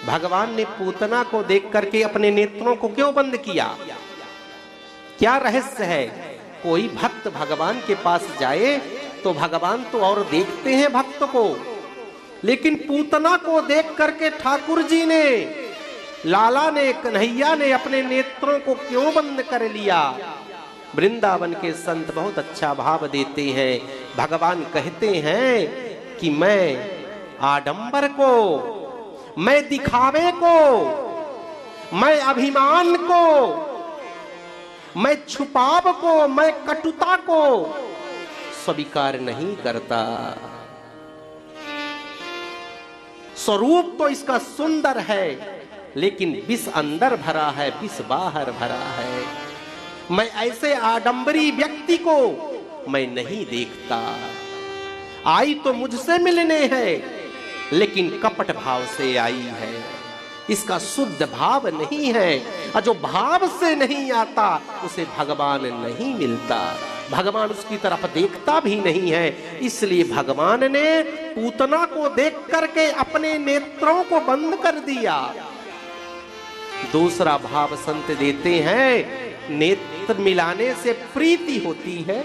भगवान ने पूतना को देख करके अपने नेत्रों को क्यों बंद किया? क्या रहस्य है? कोई भक्त भगवान के पास जाए तो भगवान तो और देखते हैं भक्त को, लेकिन पूतना को देख करके ठाकुर जी ने, लाला ने, कन्हैया ने अपने नेत्रों को क्यों बंद कर लिया? वृंदावन के संत बहुत अच्छा भाव देते हैं। भगवान कहते हैं कि मैं आडंबर को, मैं दिखावे को, मैं अभिमान को, मैं छुपाव को, मैं कटुता को स्वीकार नहीं करता। स्वरूप तो इसका सुंदर है, लेकिन विष अंदर भरा है, विष बाहर भरा है। मैं ऐसे आडंबरी व्यक्ति को मैं नहीं देखता। आई तो मुझसे मिलने है, लेकिन कपट भाव से आई है, इसका शुद्ध भाव नहीं है। और जो भाव से नहीं आता उसे भगवान नहीं मिलता, भगवान उसकी तरफ देखता भी नहीं है। इसलिए भगवान ने पूतना को देख करके अपने नेत्रों को बंद कर दिया। दूसरा भाव संत देते हैं, नेत्र मिलाने से प्रीति होती है।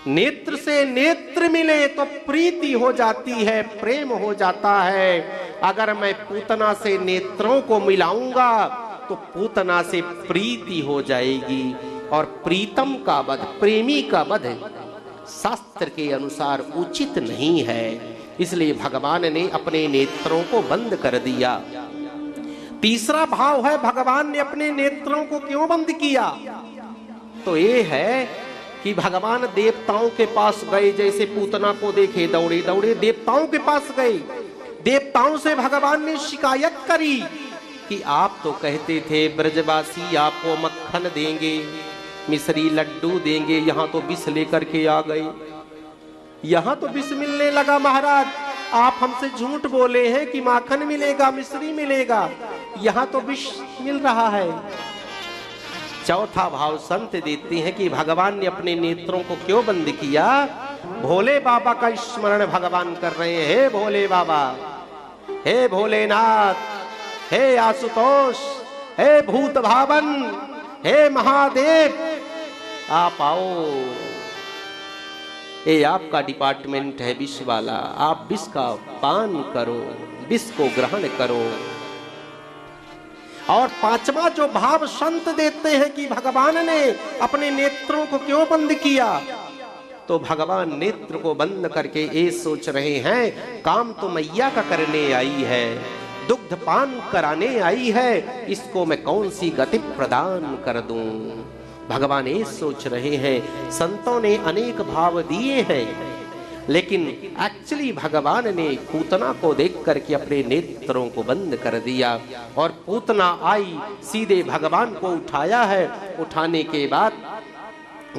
नेत्र से नेत्र मिले तो प्रीति हो जाती है, प्रेम हो जाता है। अगर मैं पूतना से नेत्रों को मिलाऊंगा तो पूतना से प्रीति हो जाएगी, और प्रीतम का वध, प्रेमी का वध शास्त्र के अनुसार उचित नहीं है। इसलिए भगवान ने अपने नेत्रों को बंद कर दिया। तीसरा भाव है, भगवान ने अपने नेत्रों को क्यों बंद किया? तो ये है कि भगवान देवताओं के पास गए, जैसे पूतना को देखे दौड़े दौड़े देवताओं के पास गए। देवताओं से भगवान ने शिकायत करी कि आप तो कहते थे ब्रजवासी आपको मक्खन देंगे, मिश्री लड्डू देंगे, यहाँ तो विष लेकर के आ गए। यहाँ तो विष मिलने लगा महाराज, आप हमसे झूठ बोले हैं कि माखन मिलेगा, मिश्री मिलेगा, यहाँ तो विष मिल रहा है। चौथा भाव संत देते हैं कि भगवान ने अपने नेत्रों को क्यों बंद किया? भोले बाबा का स्मरण भगवान कर रहे हैं। हे भोले बाबा, हे भोलेनाथ, हे आशुतोष, हे भूत भावन, हे महादेव, आप आओ। ये आपका डिपार्टमेंट है विष वाला, आप विष का पान करो, विष को ग्रहण करो। और पांचवा जो भाव संत देते हैं कि भगवान ने अपने नेत्रों को क्यों बंद किया, तो भगवान नेत्र को बंद करके ये सोच रहे हैं, काम तो मैया का करने आई है, दुग्ध पान कराने आई है, इसको मैं कौन सी गति प्रदान कर दूं। भगवान ये सोच रहे हैं। संतों ने अनेक भाव दिए हैं, लेकिन एक्चुअली भगवान ने पूतना को देख करके अपने नेत्रों को बंद कर दिया। और पूतना आई, सीधे भगवान को उठाया है, उठाने के बाद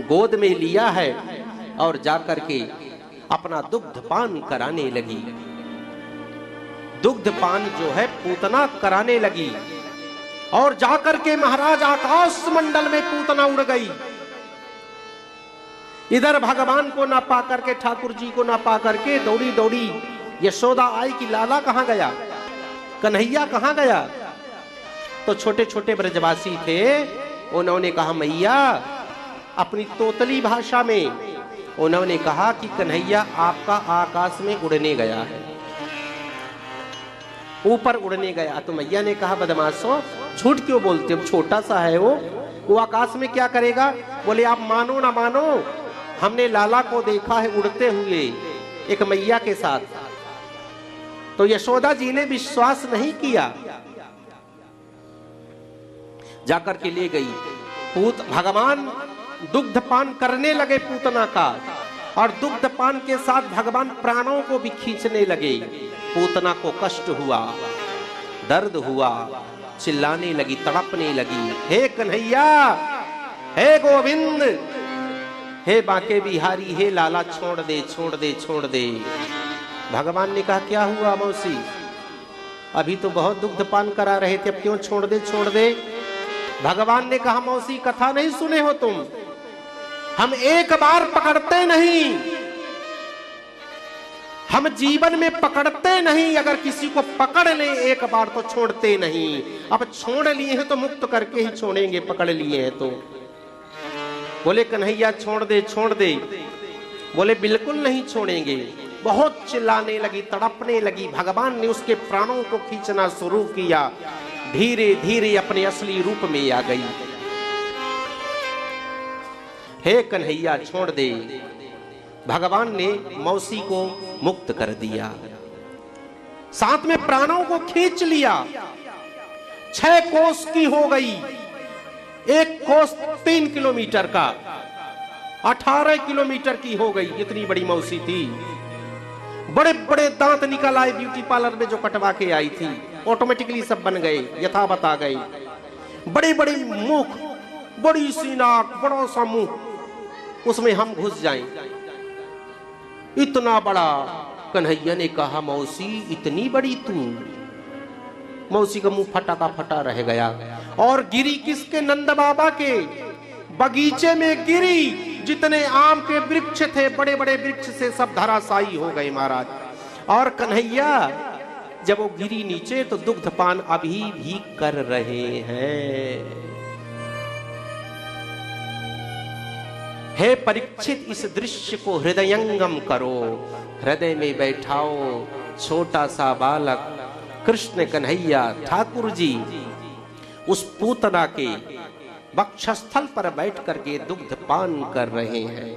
गोद में लिया है और जाकर के अपना दुग्ध पान कराने लगी। दुग्ध पान जो है पूतना कराने लगी, और जाकर के महाराज आकाश मंडल में पूतना उड़ गई। इधर भगवान को ना पा करके, ठाकुर जी को ना पा करके दौड़ी दौड़ी यशोदा आई कि लाला कहां गया, कन्हैया कहां गया। तो छोटे छोटे ब्रजवासी थे, उन्होंने कहा मैया, अपनी तोतली भाषा में उन्होंने कहा कि कन्हैया आपका आकाश में उड़ने गया है, ऊपर उड़ने गया। तो मैया ने कहा बदमाशो, झूठ क्यों बोलते हो, छोटा सा है वो आकाश में क्या करेगा। बोले आप मानो ना मानो, हमने लाला को देखा है उड़ते हुए एक मैया के साथ। तो यशोदा जी ने विश्वास नहीं किया, जाकर के ले गई। भगवान दुग्ध पान करने लगे पूतना का, और दुग्ध पान के साथ भगवान प्राणों को भी खींचने लगे। पूतना को कष्ट हुआ, दर्द हुआ, चिल्लाने लगी, तड़पने लगी, हे कन्हैया, हे गोविंद, हे बांके बिहारी, हे लाला, छोड़ दे छोड़ दे छोड़ दे। भगवान ने कहा क्या हुआ मौसी, अभी तो बहुत दुग्ध पान करा रहे थे, अब क्यों छोड़ दे छोड़ दे। भगवान ने कहा मौसी कथा नहीं सुने हो तुम, हम एक बार पकड़ते नहीं, हम जीवन में पकड़ते नहीं, अगर किसी को पकड़ ले एक बार तो छोड़ते नहीं। अब छोड़ लिए हैं तो मुक्त करके ही छोड़ेंगे, पकड़ लिए हैं तो। बोले कन्हैया छोड़ दे छोड़ दे, बोले बिल्कुल नहीं छोड़ेंगे। बहुत चिल्लाने लगी, तड़पने लगी। भगवान ने उसके प्राणों को खींचना शुरू किया, धीरे धीरे अपने असली रूप में आ गई। हे कन्हैया छोड़ दे। भगवान ने मौसी को मुक्त कर दिया, साथ में प्राणों को खींच लिया। 6 कोस की हो गई, एक कोस 3 किलोमीटर का, 18 किलोमीटर की हो गई। इतनी बड़ी मौसी थी। बड़े बड़े दांत निकल आए ब्यूटी पार्लर में जो कटवा के आई थी, ऑटोमेटिकली सब बन गए, यथावत आ गए। बड़े बड़े मुख, बड़ी सी नाक, बड़ा सा मुंह, उसमें हम घुस जाएं, इतना बड़ा। कन्हैया ने कहा मौसी इतनी बड़ी तू? मौसी का मुंह फटा का फटा रह गया। और गिरी किसके? नंद बाबा के बगीचे में गिरी। जितने आम के वृक्ष थे, बड़े बड़े वृक्ष से सब धराशायी हो गए महाराज। और कन्हैया जब वो गिरी नीचे तो दुग्धपान अभी भी कर रहे हैं। हे परीक्षित, इस दृश्य को हृदयंगम करो, हृदय में बैठाओ। छोटा सा बालक कृष्ण कन्हैया ठाकुर जी उस पूतना के वक्षस्थल पर बैठ करके दुग्धपान कर रहे हैं।